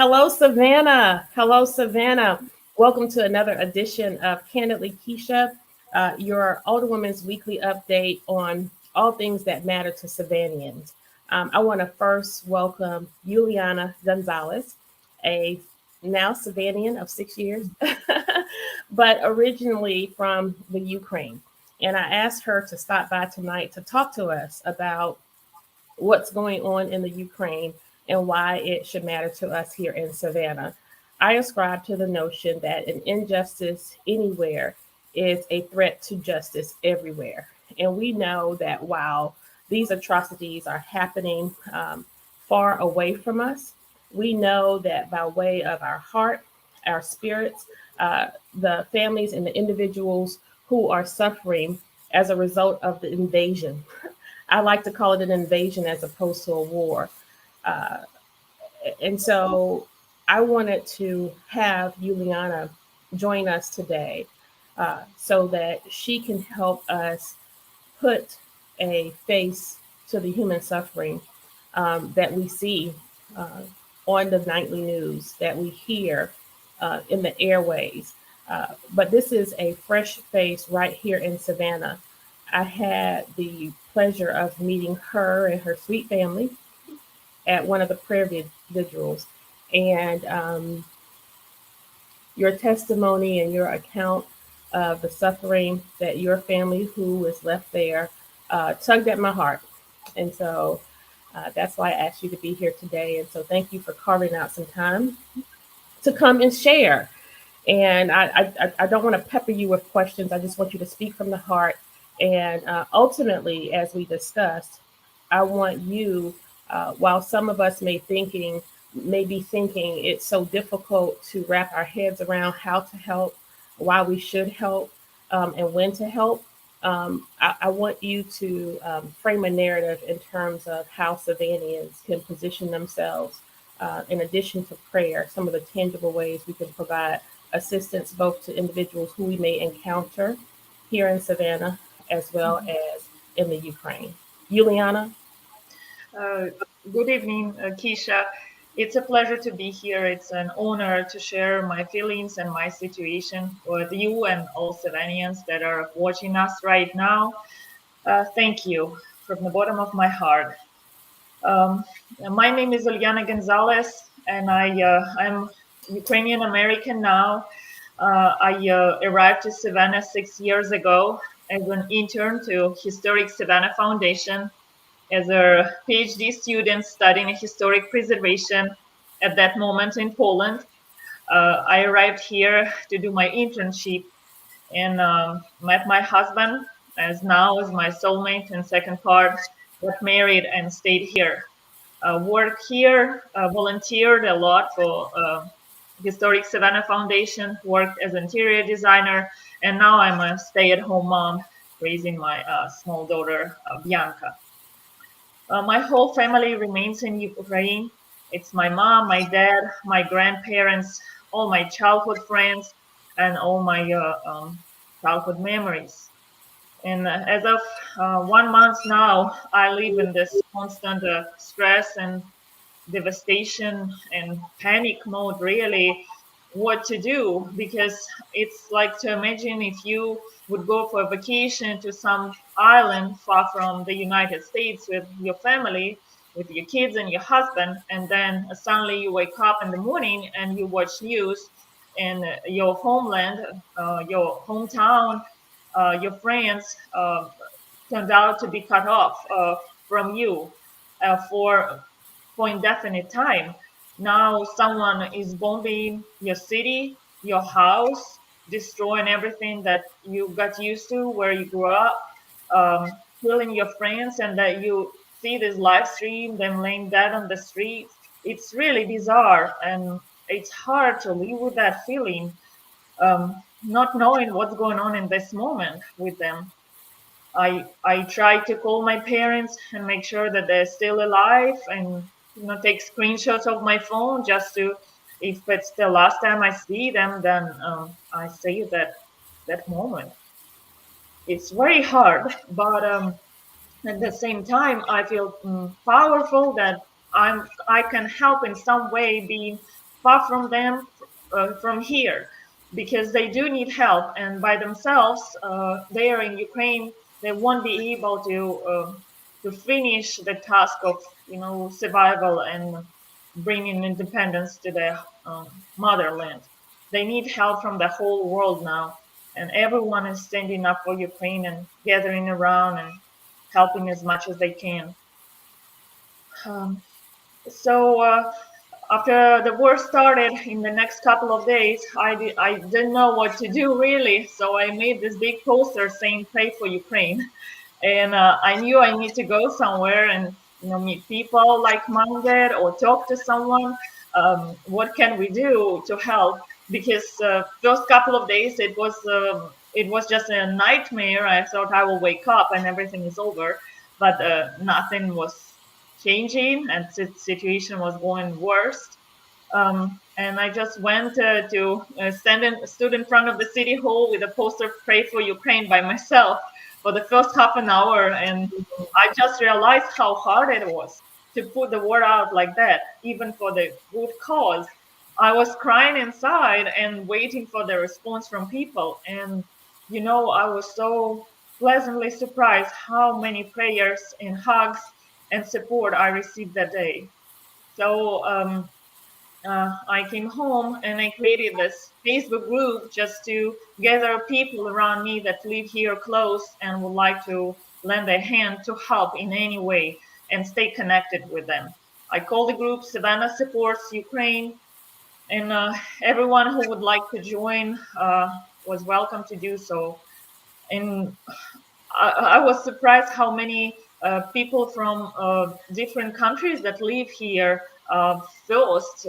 Hello, Savannah. Hello, Savannah. Welcome to another edition of Kandily Kesha, your Alderwoman's weekly update on all things that matter to Savannans. I want to first welcome Juliana Gonzalez, a now Savannian of 6 years, but originally from the Ukraine. And I asked her to stop by tonight to talk to us about what's going on in the Ukraine and why it should matter to us here in Savannah. I ascribe to the notion that an injustice anywhere is a threat to justice everywhere. And we know that while these atrocities are happening far away from us, we know that by way of our heart, our spirits, the families and the individuals who are suffering as a result of the invasion. I like to call it an invasion as opposed to a war. Uh, and so I wanted to have Juliana join us today so that she can help us put a face to the human suffering that we see uh, on the nightly news, that we hear in the airways. But this is a fresh face right here in Savannah. I had the pleasure of meeting her and her sweet family at one of the prayer vigils. And your testimony and your account of the suffering that your family who was left there tugged at my heart. And so that's why I asked you to be here today. And so thank you for carving out some time to come and share. And I don't want to pepper you with questions. I just want you to speak from the heart. And ultimately, as we discussed, I want you, while some of us may be thinking it's so difficult to wrap our heads around how to help, why we should help, and when to help. I want you to frame a narrative in terms of how Savannahans can position themselves, in addition to prayer, some of the tangible ways we can provide assistance both to individuals who we may encounter here in Savannah as well as in the Ukraine. Juliana? Uh, Good evening, Kesha. It's a pleasure to be here. It's an honor to share my feelings and my situation with you and all Savannahans that are watching us right now. Thank you from the bottom of my heart. Um, my name is Ulyana Gonzalez, and I'm Ukrainian American now. I arrived to Savannah 6 years ago as an intern to Historic Savannah Foundation as a PhD student studying historic preservation at that moment in Poland. I arrived here to do my internship and met my husband, as now is my soulmate and second part, got married and stayed here. Worked here, volunteered a lot for Historic Savannah Foundation, worked as interior designer, and now I'm a stay-at-home mom raising my small daughter, Bianca. My whole family remains in Ukraine. It's my mom, my dad, my grandparents, all my childhood friends, and all my childhood memories. And as of 1 month now, I live in this constant stress and devastation and panic mode, really, what to do, because it's like to imagine if you would go for a vacation to some island far from the United States with your family, with your kids and your husband, and then suddenly you wake up in the morning and you watch news and your homeland, your hometown, your friends turned out to be cut off from you for indefinite time. Now someone is bombing your city, your house, destroying everything that you got used to where you grew up, killing your friends, and that you see this live stream, them laying dead on the streets. It's really bizarre, and it's hard to live with that feeling, not knowing what's going on in this moment with them. I try to call my parents and make sure that they're still alive, and take screenshots of my phone just to, if it's the last time I see them, then I save that moment. It's very hard, but at the same time I feel powerful that I can help in some way, being far from them, from here, because they do need help, and by themselves, there in Ukraine, they won't be able to finish the task of survival and bringing independence to their motherland. They need help from the whole world now, and everyone is standing up for Ukraine and gathering around and helping as much as they can. Um, so after the war started, in the next couple of days, I didn't know what to do really. So I made this big poster saying "Pray for Ukraine," and I knew I need to go somewhere and meet people like-minded or talk to someone. What can we do to help? Because first couple of days it was just a nightmare. I thought I will wake up and everything is over, but nothing was changing, and the situation was going worse. And I just went to stood in front of the city hall with a poster "Pray for Ukraine" by myself for the first half an hour, and I just realized how hard it was to put the word out like that, even for the good cause. I was crying inside and waiting for the response from people, and I was so pleasantly surprised how many prayers and hugs and support I received that day. So I came home and I created this Facebook group just to gather people around me that live here close and would like to lend a hand to help in any way and stay connected with them. I call the group Savannah Supports Ukraine, and everyone who would like to join was welcome to do so. And I was surprised how many people from different countries that live here first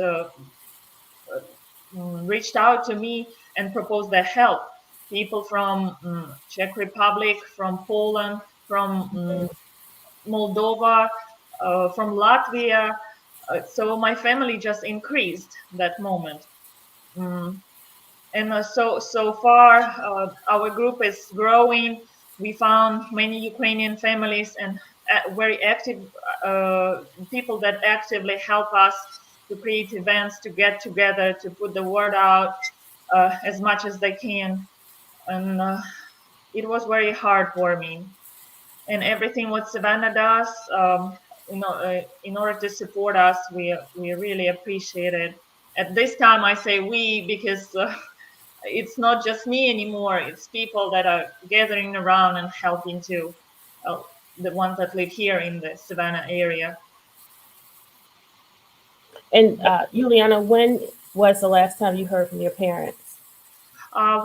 reached out to me and proposed their help. People from Czech Republic, from Poland, from Moldova, from Latvia. So my family just increased that moment. Mm. And so far, our group is growing. We found many Ukrainian families and very active people that actively help us to create events, to get together, to put the word out as much as they can. And it was very hard for me. And everything what Savannah does, in order to support us, we really appreciate it. At this time, I say we because it's not just me anymore. It's people that are gathering around and helping too. Uh, the ones that live here in the Savannah area. And Juliana, when was the last time you heard from your parents?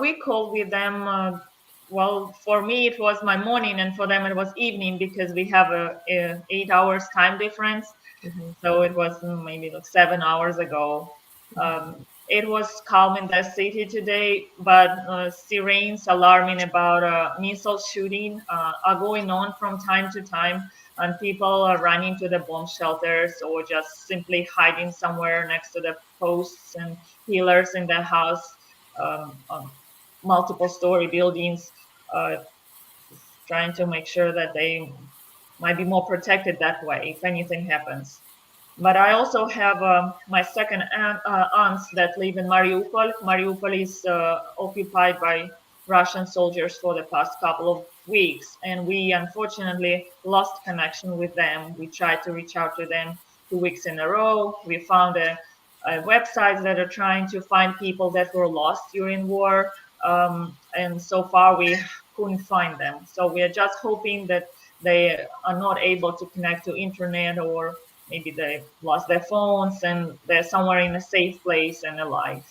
We called with them. Well, for me it was my morning, and for them it was evening because we have a 8 hours time difference. Mm-hmm. So it was maybe like 7 hours ago. It was calm in the city today, but sirens alarming about missile shooting are going on from time to time, and people are running to the bomb shelters or just simply hiding somewhere next to the posts and pillars in the house, on multiple story buildings, uh, trying to make sure that they might be more protected that way if anything happens. But I also have my second aunts that live in Mariupol. Mariupol is occupied by Russian soldiers for the past couple of weeks, and we unfortunately lost connection with them. We tried to reach out to them 2 weeks in a row. We found websites that are trying to find people that were lost during war, and so far we couldn't find them. So we are just hoping that they are not able to connect to internet, or maybe they lost their phones and they're somewhere in a safe place and alive.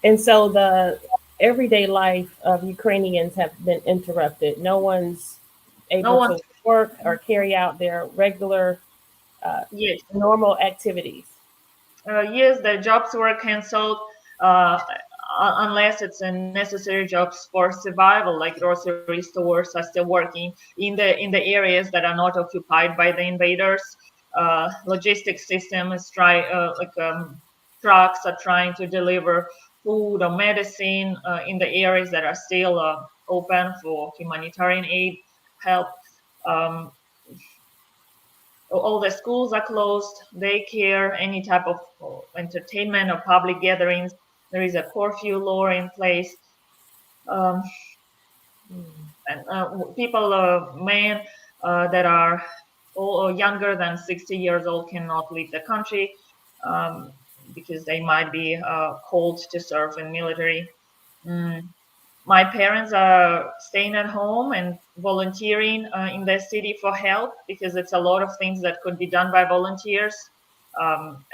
And so the everyday life of Ukrainians have been interrupted. No one's No able one, to work or carry out their regular, uh, yes, normal activities. yes, the jobs were canceled uh, unless it's a necessary jobs for survival, like grocery stores are still working in the areas that are not occupied by the invaders. Logistics system is trucks are trying to deliver food or medicine in the areas that are still open for humanitarian aid help. Um, all the schools are closed, daycare, any type of entertainment or public gatherings. There is a curfew law in place. Um, and people, men that are younger than 60 years old cannot leave the country um, because they might be called to serve in military. Mm. My parents are staying at home and volunteering in the city for help because it's a lot of things that could be done by volunteers.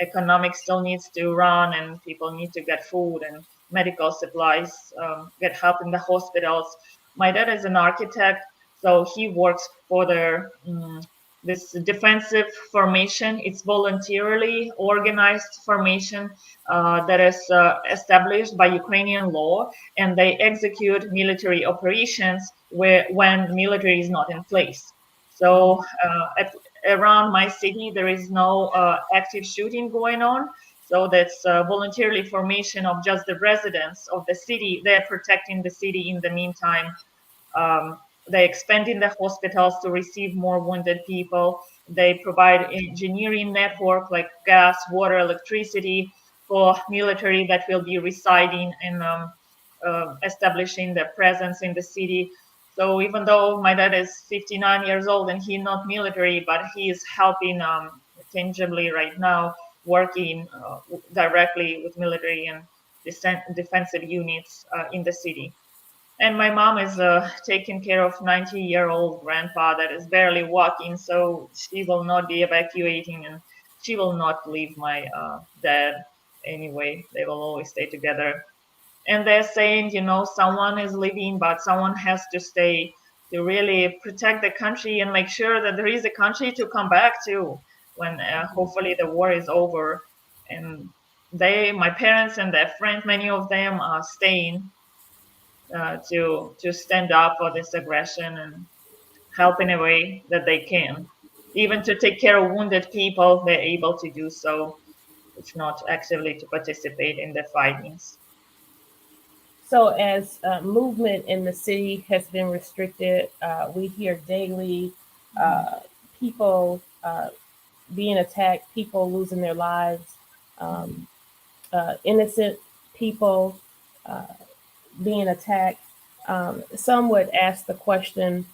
Economic still needs to run, and people need to get food and medical supplies, get help in the hospitals. My dad is an architect, so he works for this defensive formation. It's voluntarily organized formation that is established by Ukrainian law, and they execute military operations when military is not in place. So around my city, there is no active shooting going on. So that's voluntarily formation of just the residents of the city. They're protecting the city in the meantime. They expanding the hospitals to receive more wounded people. They provide engineering network like gas, water, electricity for military that will be residing and establishing their presence in the city. So even though my dad is 59 years old and he's not military, but he is helping tangibly right now, working directly with military and defensive units in the city. And my mom is taking care of 90-year-old grandpa that is barely walking, so she will not be evacuating, and she will not leave my dad anyway. They will always stay together. And they're saying, someone is leaving, but someone has to stay to really protect the country and make sure that there is a country to come back to when hopefully the war is over. And my parents and their friends, many of them are staying to stand up for this aggression and help in a way that they can. Even to take care of wounded people, they're able to do so, if not actively to participate in the fightings. So, as movement in the city has been restricted, we hear daily people being attacked, people losing their lives, innocent people being attacked. Some would ask the question,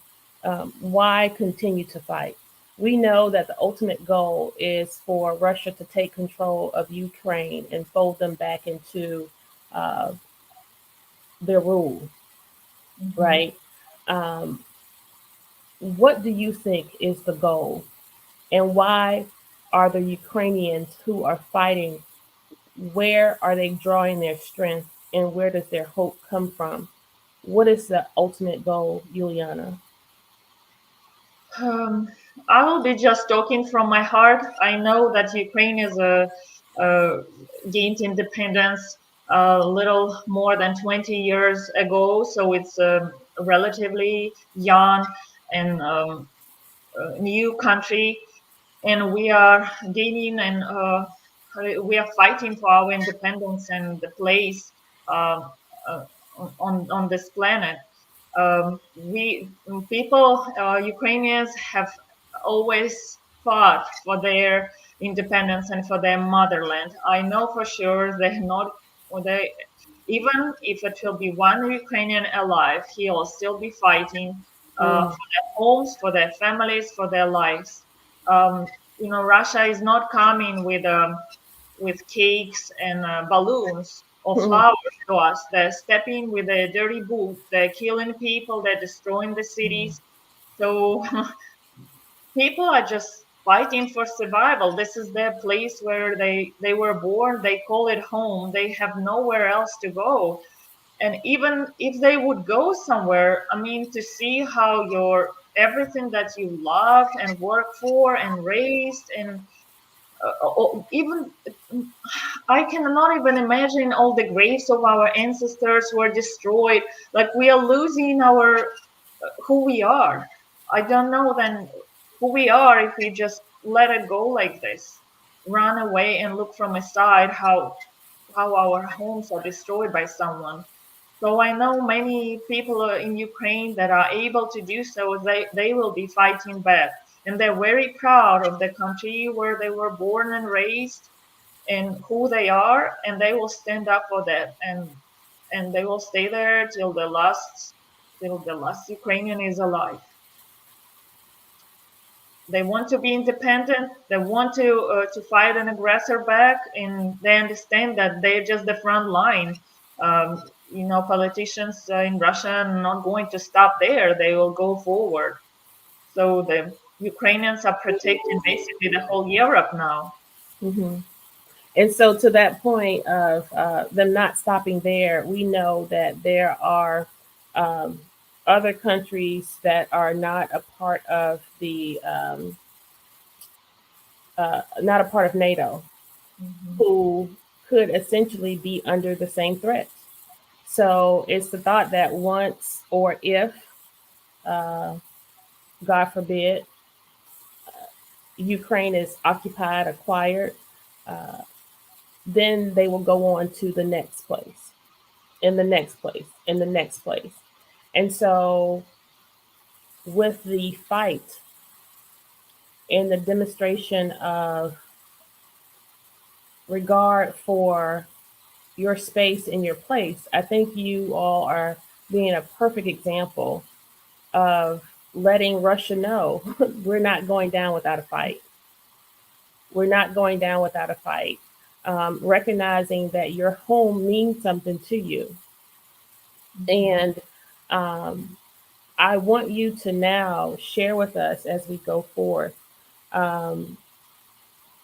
why continue to fight? We know that the ultimate goal is for Russia to take control of Ukraine and fold them back into uh, their rule, Mhm. right? Um, what do you think is the goal? And why are the Ukrainians who are fighting, where are they drawing their strength and where does their hope come from? What is the ultimate goal, Juliana? Um, I will be just talking from my heart. I know that Ukraine is gained independence a little more than 20 years ago, so it's relatively young and new country, and we are gaining and we are fighting for our independence and the place uh, uh, on this planet. We people, Ukrainians have always fought for their independence and for their motherland. I know for sure they're not. They even if it will be one Ukrainian alive, he will still be fighting Mm, for their homes, for their families, for their lives. Russia is not coming with cakes and balloons or mm, flowers to us. They're stepping with a dirty boot. They're killing people. They're destroying the cities. So people are just fighting for survival. This is their place where they were born. They call it home. They have nowhere else to go. And even if they would go somewhere, I mean, to see how your everything that you loved and worked for and raised and even I cannot even imagine all the graves of our ancestors were destroyed. Like we are losing our who we are. I don't know then who we are if we just let it go like this, run away and look from a side how our homes are destroyed by someone. So I know many people in Ukraine that are able to do so. They will be fighting back, and they're very proud of the country where they were born and raised. and who they are, and they will stand up for that, and they will stay there till the last Ukrainian is alive. They want to be independent. They want to fight an aggressor back, and they understand that they're just the front line. Politicians in Russia are not going to stop there. They will go forward. So the Ukrainians are protecting basically the whole Europe now. Hmm. And so, to that point of them not stopping there, we know that there are um, other countries that are not a part of the not a part of NATO, Mhm. who could essentially be under the same threat. So it's the thought that once or if, uh, God forbid, Ukraine is occupied, acquired, uh, then they will go on to the next place, in the next place, in the next place. And so, with the fight and the demonstration of regard for your space and your place, I think you all are being a perfect example of letting Russia know we're not going down without a fight. We're not going down without a fight. Recognizing that your home means something to you. Mhm. And um, I want you to now share with us as we go forth, um,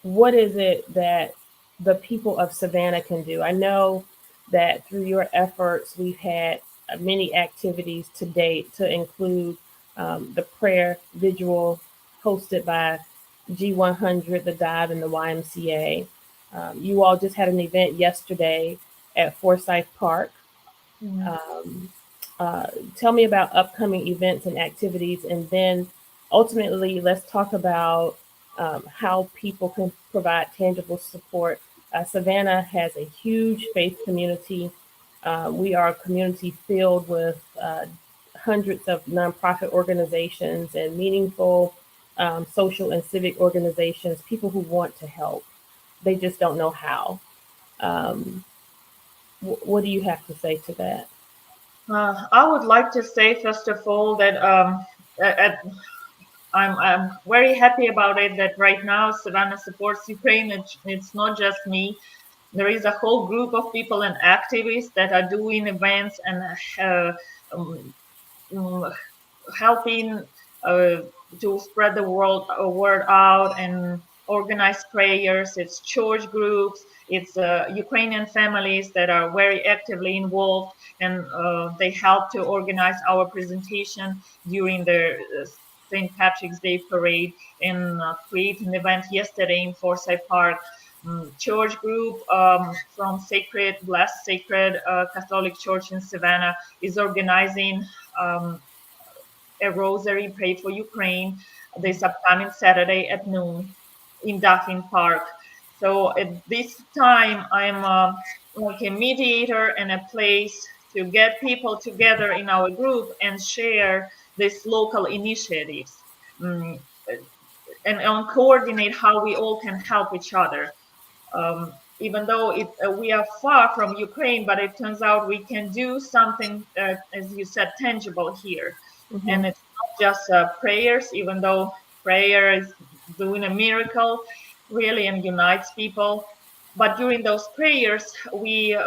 what is it that the people of Savannah can do? I know that through your efforts, we've had many activities to date to include the prayer vigil hosted by G100, the Dive, and the YMCA. You all just had an event yesterday at Forsyth Park. Mhm. Um, uh, Tell me about upcoming events and activities, and then ultimately, let's talk about how people can provide tangible support. Savannah has a huge faith community. We are a community filled with hundreds of nonprofit organizations and meaningful social and civic organizations, people who want to help. They just don't know how. Um, what do you have to say to that? I would like to say first of all that I'm very happy about it that right now Savannah supports Ukraine. It's not just me. There is a whole group of people and activists that are doing events and um, mm, helping uh, to spread the word out and organize prayers. It's church groups. It's Ukrainian families that are very actively involved, and they help to organize our presentation during the St. Patrick's Day parade and create an event yesterday in Forsyth Park. Church group from Blessed Sacred Catholic Church in Savannah is organizing um, a rosary pray for Ukraine this upcoming Saturday at noon in Daphne Park. So at this time, I'm like a mediator and a place to get people together in our group and share these local initiatives. Mm, and coordinate how we all can help each other. Even though we are far from Ukraine, but it turns out we can do something, as you said, tangible here. Hmm. And it's not just prayers, even though prayer is doing a miracle, really, and unites people. But during those prayers, we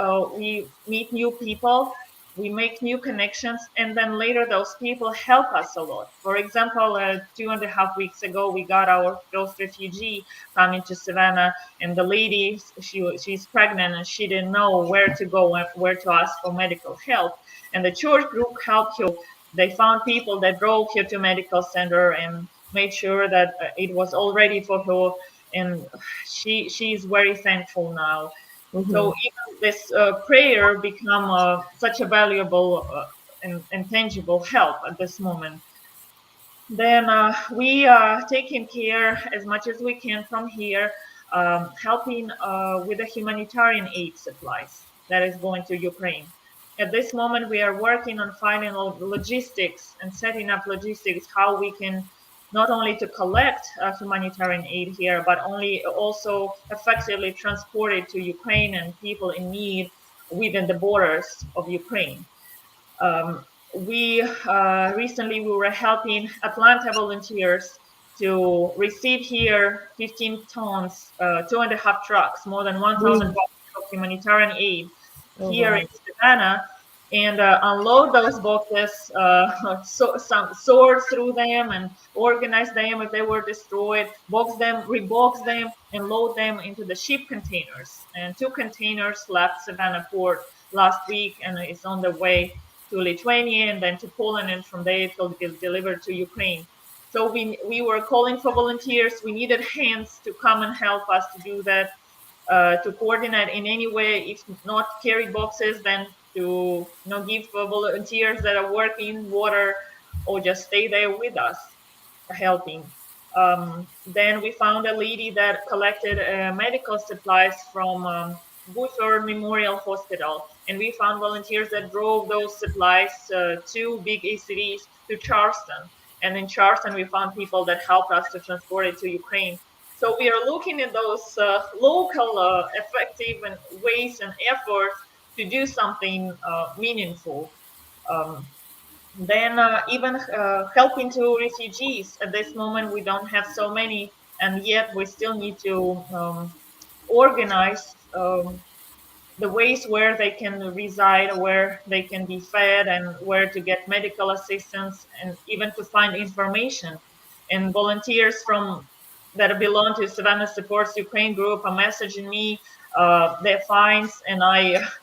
meet new people, we make new connections, and then later those people help us a lot. For example, 2.5 weeks ago, we got our first refugee coming to Savannah, and the lady, she's pregnant and she didn't know where to go and where to ask for medical help. And the church group helped her. They found people that drove her to medical center and made sure that it was all ready for her, and she's very thankful now. Hmm. So even this prayer become such a valuable and tangible help at this moment. Then we are taking care as much as we can from here, helping with the humanitarian aid supplies that is going to Ukraine. At this moment, we are working on finding logistics and setting up logistics, how we can not only to collect humanitarian aid here, but also effectively transport it to Ukraine and people in need within the borders of Ukraine. We recently we were helping Atlanta volunteers to receive here 15 tons, 2.5 trucks, more than 1,000 Mm. boxes of humanitarian aid Oh, here in wow. Savannah, and unload those boxes, sort through them and organize them if they were destroyed, box them, rebox them, and load them into the ship containers. And 2 containers left Savannah port last week, and it's on the way to Lithuania and then to Poland, and from there it will get delivered to Ukraine. So we were calling for volunteers. We needed hands to come and help us to do that, to coordinate in any way. If not carry boxes, then to give volunteers that are working water, or just stay there with us helping. Then we found a lady that collected medical supplies from Woodford Memorial Hospital, and we found volunteers that drove those supplies to big cities, to Charleston. And in Charleston, we found people that helped us to transport it to Ukraine. So we are looking at those local effective and ways and efforts to do something meaningful. Um, then even helping to refugees. At this moment, we don't have so many, and yet we still need to organize the ways where they can reside, where they can be fed, and where to get medical assistance, and even to find information. And volunteers from that belong to Savannah Supports Ukraine group are messaging me their finds, and I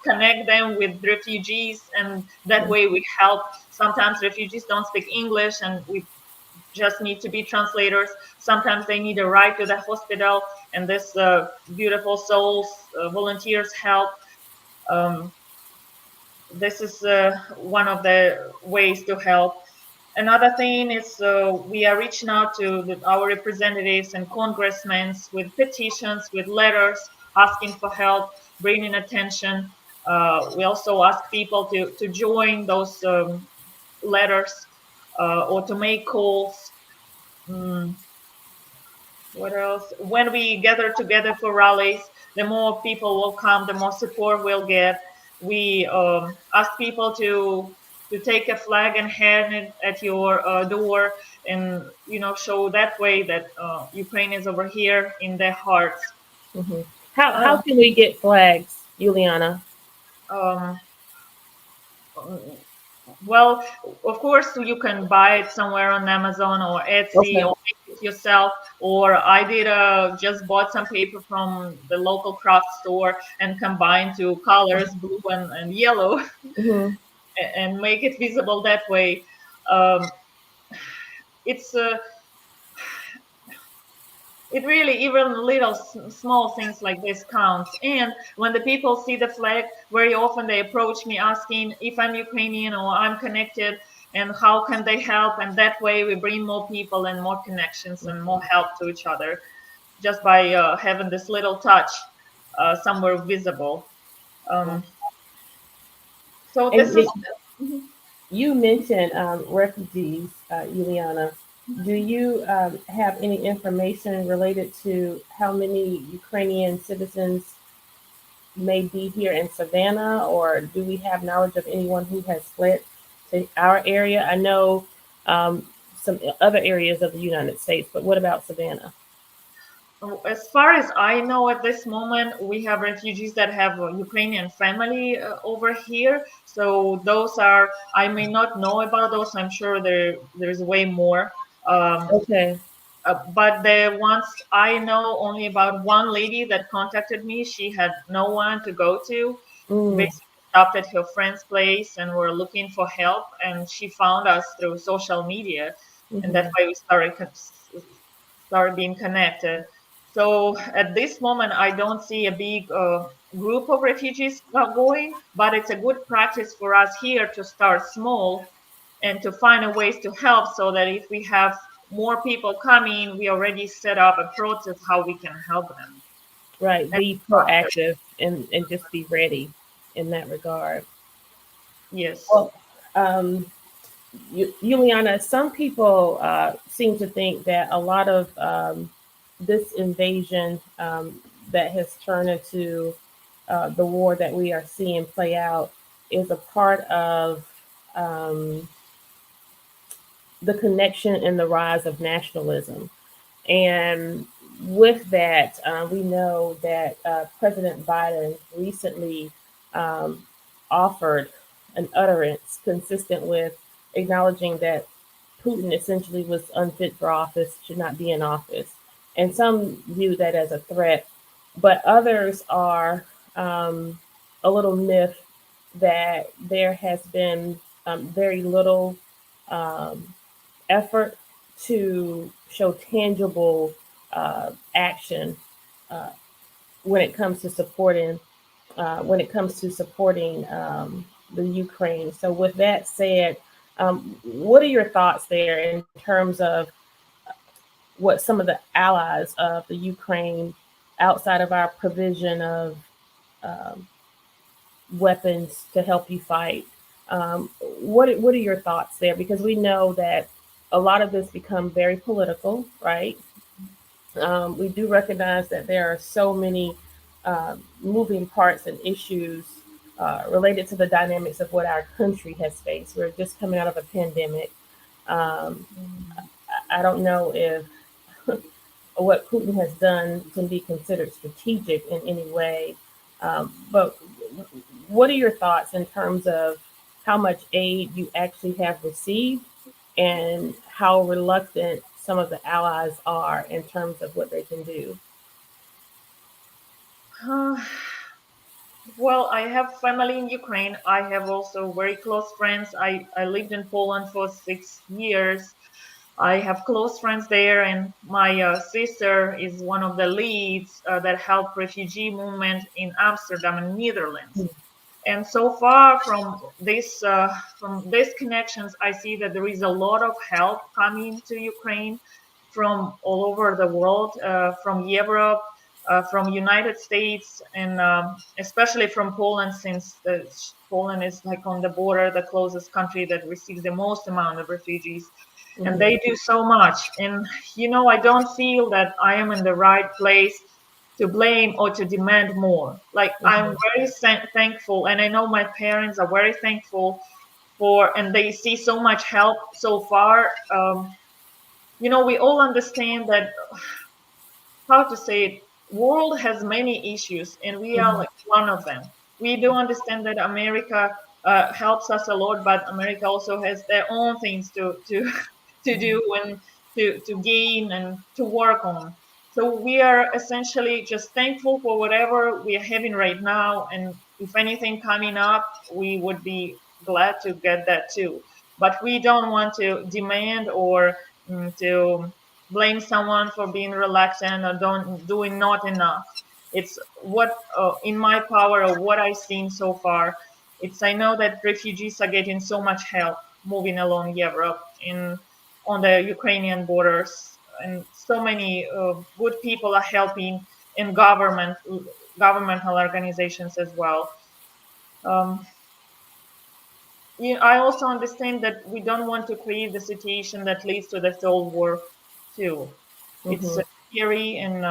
connect them with refugees, and that way we help. Sometimes refugees don't speak English, and we just need to be translators. Sometimes they need a ride to the hospital, and this beautiful souls, volunteers help. Um, this is one of the ways to help. Another thing is we are reaching out to our representatives and congressmen with petitions, with letters asking for help, bringing attention. We also ask people to join those letters, or to make calls. Mm, what else? When we gather together for rallies, the more people will come, the more support we'll get. We ask people to take a flag and hang it at your door, and show that way that Ukraine is over here in their hearts. Hmm. How Uh, can we get flags, Juliana? um, Well, of course, you can buy it somewhere on Amazon or Etsy, Okay. or make it yourself. Or I did just bought some paper from the local craft store and combined two colors, blue and yellow, Hmm. and make it visible that way. Um, it's it really, even little small things like this counts. And when the people see the flag, very often they approach me asking if I'm Ukrainian or I'm connected, and how can they help. And that way we bring more people and more connections and more help to each other, just by having this little touch somewhere visible. um, so And this is you mentioned refugees, Juliana. Do you have any information related to how many Ukrainian citizens may be here in Savannah, or do we have knowledge of anyone who has fled to our area? I know some other areas of the United States, but what about Savannah? As far as I know, at this moment, we have refugees that have a Ukrainian family over here. So those are, I may not know about those. I'm sure there's way more. Um, Okay. but the ones I know, only about one lady that contacted me. She had no one to go to. Mm. Basically, stopped at her friend's place and were looking for help, and she found us through social media, and that's Hmm. why we started being connected. So at this moment, I don't see a big group of refugees going, but it's a good practice for us here to start small and to find a ways to help, so that if we have more people coming, we already set up a process how we can help them. Right. And Be faster. proactive and just be ready in that regard. Yes. Well, um, Juliana, some people seem to think that a lot of this invasion that has turned into the war that we are seeing play out is a part of um, the connection and the rise of nationalism. And with that, we know that President Biden recently um, offered an utterance consistent with acknowledging that Putin essentially was unfit for office, should not be in office. And some view that as a threat, but others are a little miffed that there has been very little um, effort to show tangible action uh, when it comes to supporting the Ukraine. So, with that said, what are your thoughts there in terms of what some of the allies of the Ukraine, outside of our provision of um, weapons to help you fight? What are your thoughts there? Because we know that a lot of this become very political, right? We do recognize that there are so many moving parts and issues related to the dynamics of what our country has faced. We're just coming out of a pandemic. Um, I don't know if what Putin has done can be considered strategic in any way. But what are your thoughts in terms of how much aid you actually have received and how reluctant some of the allies are in terms of what they can do? Uh, well, I have family in Ukraine. I have also very close friends. I lived in Poland for 6 years. I have close friends there, and my sister is one of the leads that helped refugee movement in Amsterdam and Netherlands. And so far from these connections, I see that there is a lot of help coming to Ukraine from all over the world, from Europe, from United States, and especially from Poland, since Poland is like on the border, the closest country that receives the most amount of refugees. And Mm-hmm. they do so much. And I don't feel that I am in the right place to blame or to demand more. Like, I'm Mm-hmm. very thankful, and I know my parents are very thankful for, and they see so much help so far. We all understand that, how to say it, world has many issues, and we are Mm-hmm. like one of them. We do understand that America helps us a lot, but America also has their own things to to do and to gain and to work on. So we are essentially just thankful for whatever we are having right now, and if anything coming up, we would be glad to get that too. But we don't want to demand or to blame someone for being reluctant or don't doing not enough. It's what in my power or what I've seen so far. It's, I know that refugees are getting so much help moving along Europe in on the Ukrainian borders, and so many good people are helping in governmental organizations as well. Um, I also understand that we don't want to create the situation that leads to the third war too. It's Mm-hmm. scary, and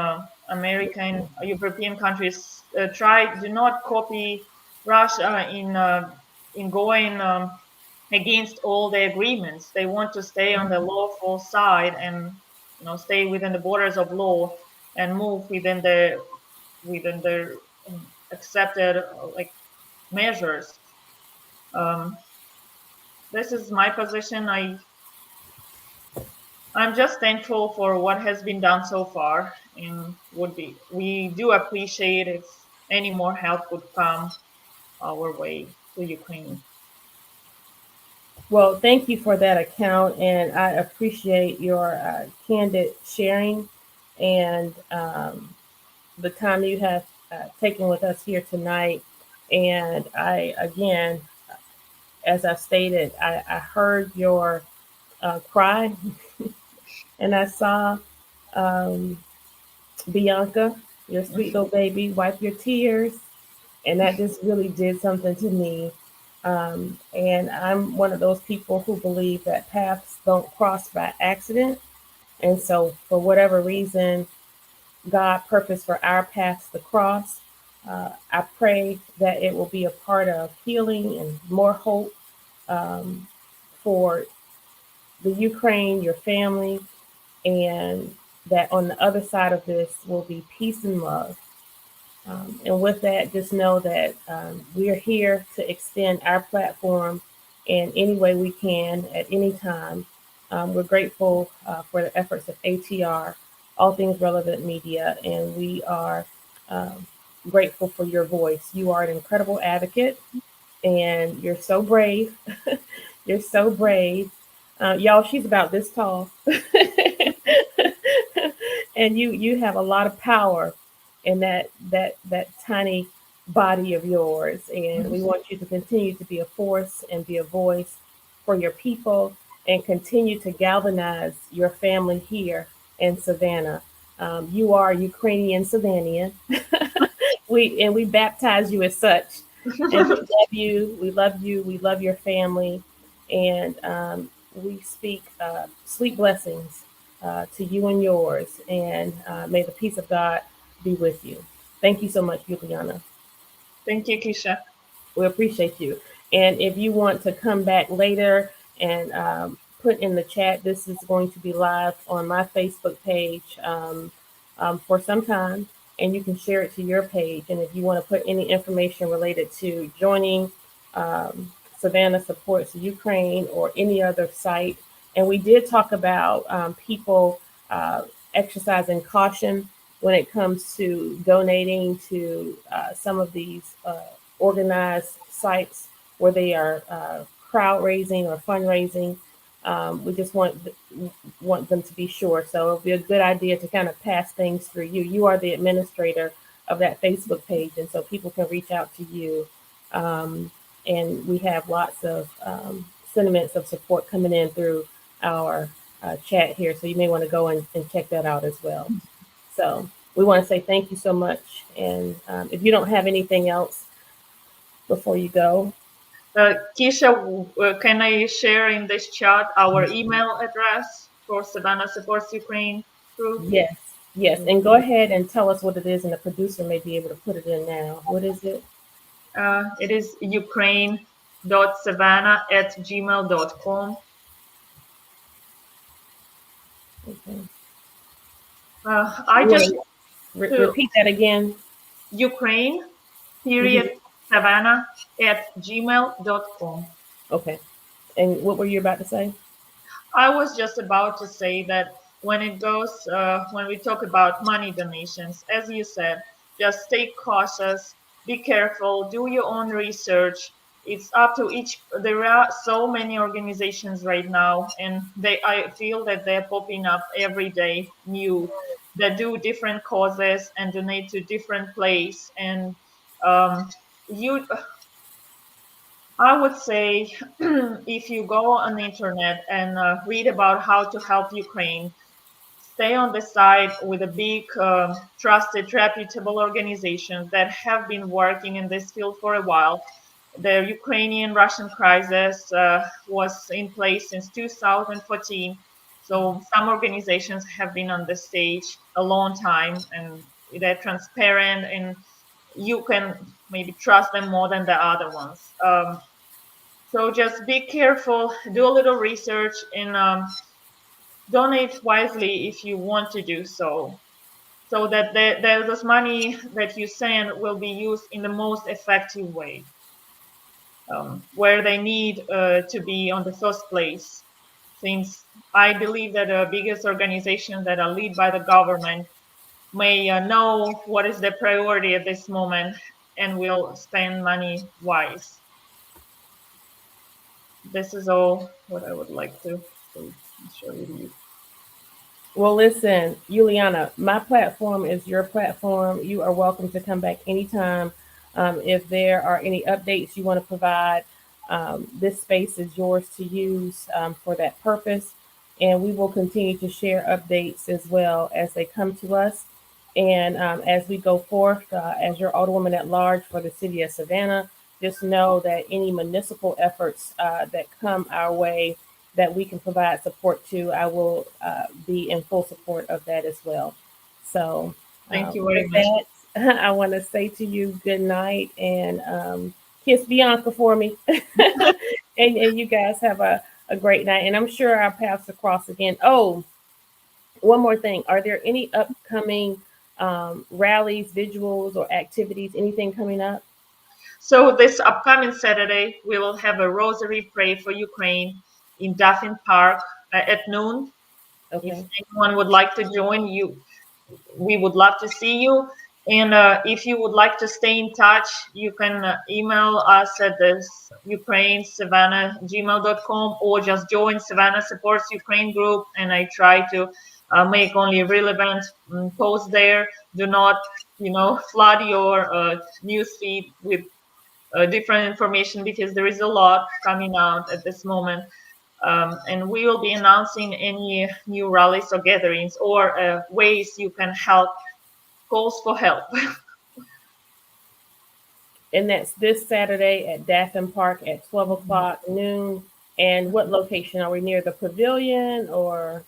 American European countries do not copy Russia in going against all the agreements. They want to stay on the lawful side and stay within the borders of law and move within the accepted like measures. Um, this is my position. I'm just thankful for what has been done so far, and we do appreciate if any more help would come our way to Ukraine. Well, thank you for that account, and I appreciate your candid sharing and the time you have taken with us here tonight. And I, again, as I stated, I heard your cry, and I saw um, Bianca, your sweet little baby, wipe your tears, and that just really did something to me. And I'm one of those people who believe that paths don't cross by accident. And so, for whatever reason, God purpose for our paths to cross, I pray that it will be a part of healing and more hope um, for the Ukraine, your family, and that on the other side of this will be peace and love. And with that, just know that we are here to extend our platform in any way we can at any time. We're grateful for the efforts of ATR, All Things Relevant Media, and we are um, grateful for your voice. You are an incredible advocate, and you're so brave. You're so brave. Y'all, she's about this tall. And you have a lot of power in that tiny body of yours, and we want you to continue to be a force and be a voice for your people and continue to galvanize your family here in Savannah. You are Ukrainian Savannah. We baptize you as such, and we love you. We love you. We love your family, and we speak sweet blessings to you and yours, and may the peace of God be with you. Thank you so much, Juliana. Thank you, Kesha. We appreciate you. And if you want to come back later and put in the chat, this is going to be live on my Facebook page for some time, and you can share it to your page. And if you want to put any information related to joining Savannah Supports Ukraine or any other site, and we did talk about people exercising caution when it comes to donating to some of these organized sites where they are crowd raising or fundraising. We just want them to be sure. So it'll be a good idea to kind of pass things through you. You are the administrator of that Facebook page, and so people can reach out to you. And we have lots of sentiments of support coming in through our chat here. So you may want to go and check that out as well. So we want to say thank you so much. And if you don't have anything else before you go. Kesha, can I share in this chat our email address for Savannah Supports Ukraine group? Yes, yes. And go ahead and tell us what it is, and the producer may be able to put it in now. What is it? It is ukraine.savannah@gmail.com. Okay. I You want just to to repeat that again? Ukraine, Hmm. Savannah at gmail.com. Okay. And what were you about to say? I was just about to say that when we talk about money donations, as you said, just stay cautious, be careful, do your own research. It's up to each. There are so many organizations right now, and I feel that they're popping up every day, new, that do different causes and donate to different place. And um, you I would say if you go on the internet and read about how to help Ukraine, stay on the side with a big, trusted, reputable organizations that have been working in this field for a while. The Ukrainian-Russian crisis was in place since 2014. So some organizations have been on the stage a long time, and they're transparent, and you can maybe trust them more than the other ones. So just be careful, do a little research, and donate wisely if you want to do so, so that this money that you send will be used in the most effective way, where they need to be on the first place. Since I believe that the biggest organizations that are led by the government may know what is the priority at this moment and will spend money wise. This is all what I would like to say and share with you. Well, listen, Juliana, my platform is your platform. You are welcome to come back anytime. If there are any updates you want to provide, this space is yours to use for that purpose. And we will continue to share updates as well as they come to us. And as we go forth, as your Alderwoman at large for the city of Savannah, just know that any municipal efforts that come our way that we can provide support to, I will be in full support of that as well. So, Thank you very with much. that, I want to say to you good night and kiss Bianca for me. And you guys have a great night. And I'm sure our paths will cross again. Oh, one more thing. Are there any upcoming rallies, visuals, or activities? Anything coming up? So this upcoming Saturday, we will have a Rosary Pray for Ukraine in Daphne Park at noon. If Okay. anyone would like to join you, we would love to see you. And if you would like to stay in touch, you can email us at this ukrainesavannah@gmail.com, or just join Savannah Supports Ukraine group. And I try to make only relevant posts there. Do not, flood your newsfeed with different information, because there is a lot coming out at this moment. And we will be announcing any new rallies or gatherings, or ways you can help, calls for help. And that's this Saturday at Daphne Park at 12 o'clock noon. And what location? Are we near the pavilion or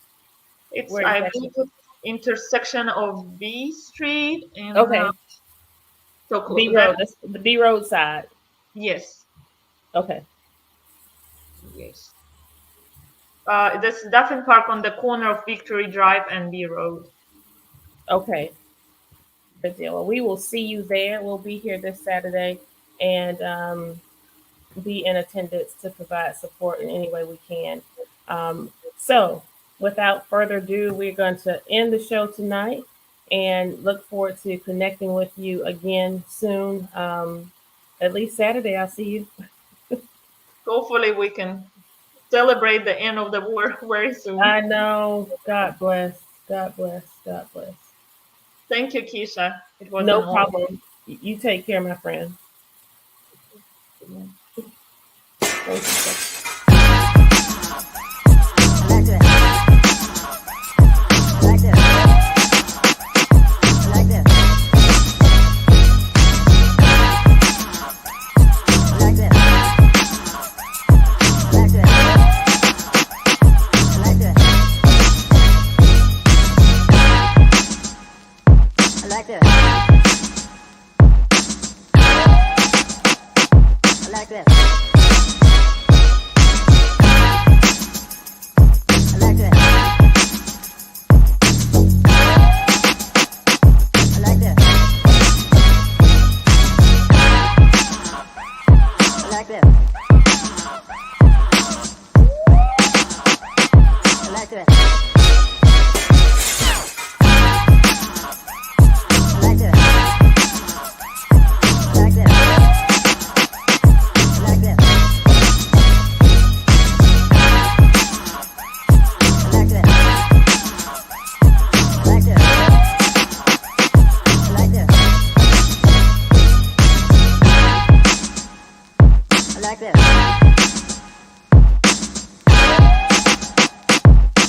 It's, where I exactly? believe, intersection of B Street and Okay. B that. Road. That's the B Road side. Yes. Okay. Yes. This is Daphne Park on the corner of Victory Drive and B Road. Okay. Good deal. Well, we will see you there. We'll be here this Saturday and be in attendance to provide support in any way we can. So, without further ado, we're going to end the show tonight and look forward to connecting with you again soon. At least Saturday, I'll see you. Hopefully, we can celebrate the end of the war very soon. I know. God bless. God bless. God bless. Thank you, Kesha. It was No problem. You take care, my friend. Thank you.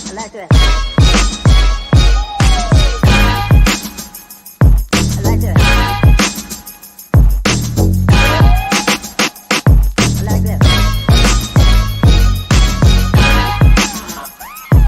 I like that.